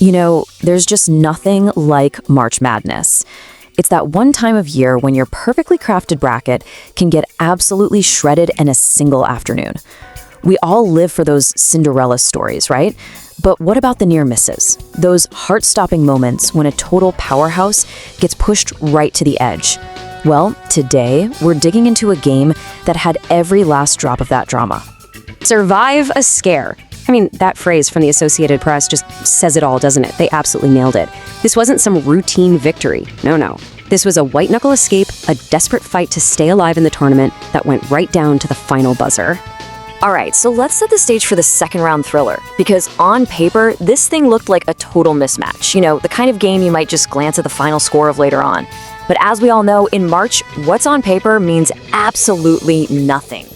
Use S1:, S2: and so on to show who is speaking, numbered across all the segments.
S1: You know, there's just nothing like March Madness. It's that one time of year when your perfectly crafted bracket can get absolutely shredded in a single afternoon. We all live for those Cinderella stories, right? But what about the near misses? Those heart-stopping moments when a total powerhouse gets pushed right to the edge. Well, today, we're digging into a game that had every last drop of that drama.
S2: Survive a scare. I mean, that phrase from the Associated Press just says it all, doesn't it? They absolutely nailed it. This wasn't some routine victory. No. This was a white-knuckle escape, a desperate fight to stay alive in the tournament that went right down to the final buzzer.
S1: All right, so let's set the stage for the second round thriller, because on paper, this thing looked like a total mismatch. You know, the kind of game you might just glance at the final score of later on. But as we all know, in March, what's on paper means absolutely nothing.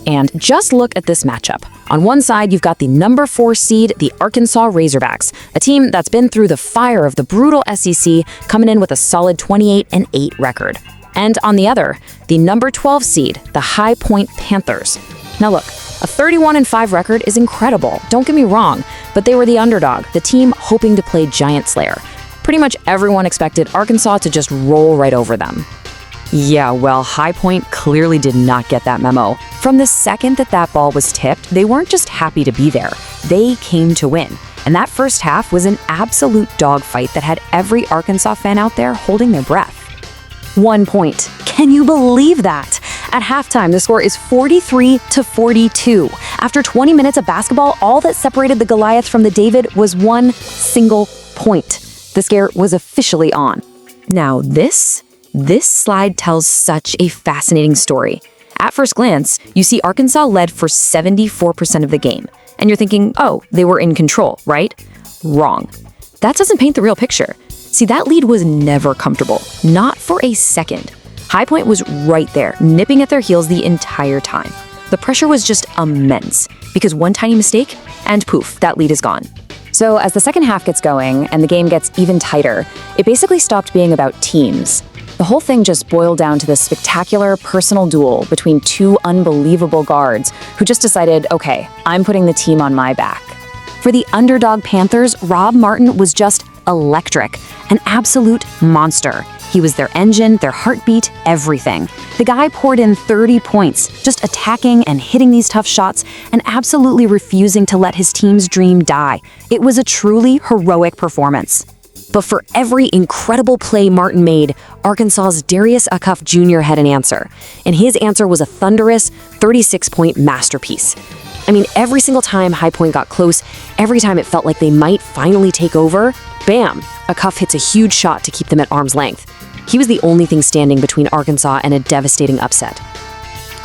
S3: And just look at this matchup. On one side, you've got the number 4 seed, the Arkansas Razorbacks, a team that's been through the fire of the brutal SEC, coming in with a solid 28-8 record. And on the other, the number 12 seed, the High Point Panthers. Now look, a 31-5 record is incredible, don't get me wrong, but they were the underdog, the team hoping to play Giant Slayer. Pretty much everyone expected Arkansas to just roll right over them.
S1: Yeah, well, High Point clearly did not get that memo. From the second that ball was tipped, they weren't just happy to be there. They came to win. And that first half was an absolute dogfight that had every Arkansas fan out there holding their breath.
S2: 1 point. Can you believe that? At halftime, the score is 43-42. After 20 minutes of basketball, all that separated the Goliath from the David was one single point. The scare was officially on.
S3: Now this slide tells such a fascinating story. At first glance, you see Arkansas led for 74% of the game. And you're thinking, oh, they were in control, right? Wrong. That doesn't paint the real picture. See, that lead was never comfortable, not for a second. High Point was right there, nipping at their heels the entire time. The pressure was just immense, because one tiny mistake, and poof, that lead is gone.
S1: So as the second half gets going and the game gets even tighter, it basically stopped being about teams. The whole thing just boiled down to this spectacular personal duel between two unbelievable guards who just decided, okay, I'm putting the team on my back.
S2: For the underdog Panthers, Rob Martin was just electric, an absolute monster. He was their engine, their heartbeat, everything. The guy poured in 30 points, just attacking and hitting these tough shots and absolutely refusing to let his team's dream die. It was a truly heroic performance. But for every incredible play Martin made, Arkansas's Darius Acuff Jr. had an answer. And his answer was a thunderous 36-point masterpiece. I mean, every single time High Point got close, every time it felt like they might finally take over, bam, Acuff hits a huge shot to keep them at arm's length. He was the only thing standing between Arkansas and a devastating upset.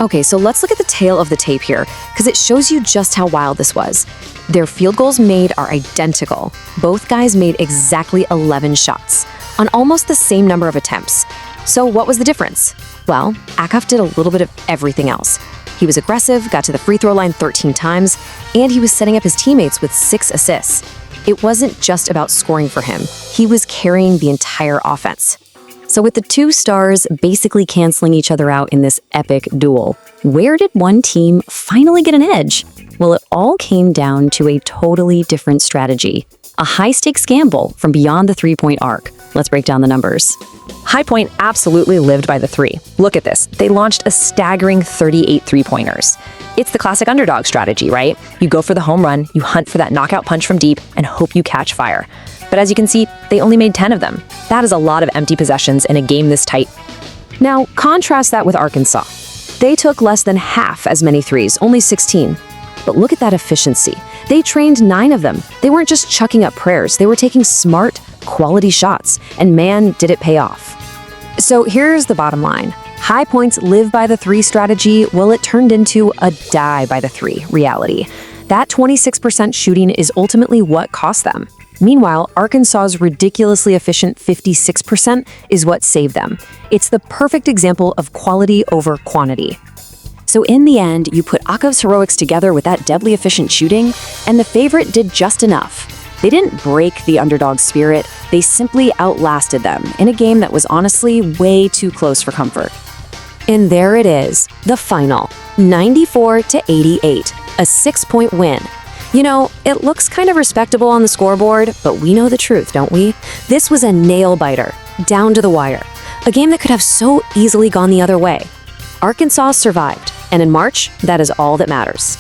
S3: Okay, so let's look at the tail of the tape here, because it shows you just how wild this was. Their field goals made are identical. Both guys made exactly 11 shots, on almost the same number of attempts. So what was the difference? Well, Acuff did a little bit of everything else. He was aggressive, got to the free throw line 13 times, and he was setting up his teammates with 6 assists. It wasn't just about scoring for him. He was carrying the entire offense. So with the two stars basically canceling each other out in this epic duel, where did one team finally get an edge? Well, it all came down to a totally different strategy. A high-stakes gamble from beyond the three-point arc. Let's break down the numbers.
S4: High Point absolutely lived by the three. Look at this. They launched a staggering 38 three-pointers. It's the classic underdog strategy, right? You go for the home run, you hunt for that knockout punch from deep, and hope you catch fire. But as you can see, they only made 10 of them. That is a lot of empty possessions in a game this tight.
S2: Now, contrast that with Arkansas. They took less than half as many threes, only 16. But look at that efficiency. They trained 9 of them. They weren't just chucking up prayers. They were taking smart, quality shots. And man, did it pay off. So here's the bottom line. High Point's live by the three strategy, well, it turned into a die by the three reality. That 26% shooting is ultimately what cost them. Meanwhile, Arkansas's ridiculously efficient 56% is what saved them. It's the perfect example of quality over quantity. So in the end, you put Acuff's heroics together with that deadly efficient shooting, and the favorite did just enough. They didn't break the underdog spirit, they simply outlasted them in a game that was honestly way too close for comfort. And there it is, the final, 94-88, a 6-point win.
S3: You know, it looks kind of respectable on the scoreboard, but we know the truth, don't we? This was a nail-biter, down to the wire. A game that could have so easily gone the other way. Arkansas survived, and in March, that is all that matters.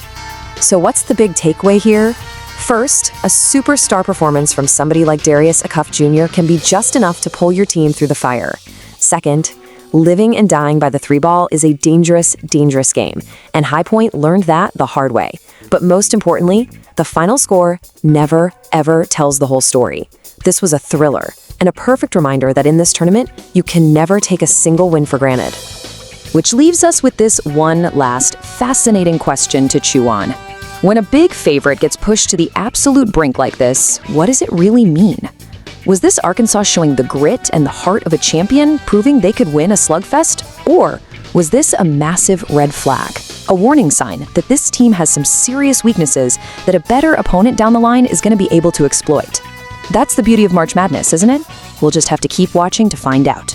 S1: So what's the big takeaway here? First, a superstar performance from somebody like Darius Acuff Jr. can be just enough to pull your team through the fire. Second, living and dying by the three ball is a dangerous, dangerous game, and High Point learned that the hard way. But most importantly, the final score never, ever tells the whole story. This was a thriller, and a perfect reminder that in this tournament, you can never take a single win for granted.
S2: Which leaves us with this one last fascinating question to chew on. When a big favorite gets pushed to the absolute brink like this, what does it really mean? Was this Arkansas showing the grit and the heart of a champion, proving they could win a slugfest? Or was this a massive red flag? A warning sign that this team has some serious weaknesses that a better opponent down the line is going to be able to exploit. That's the beauty of March Madness, isn't it? We'll just have to keep watching to find out.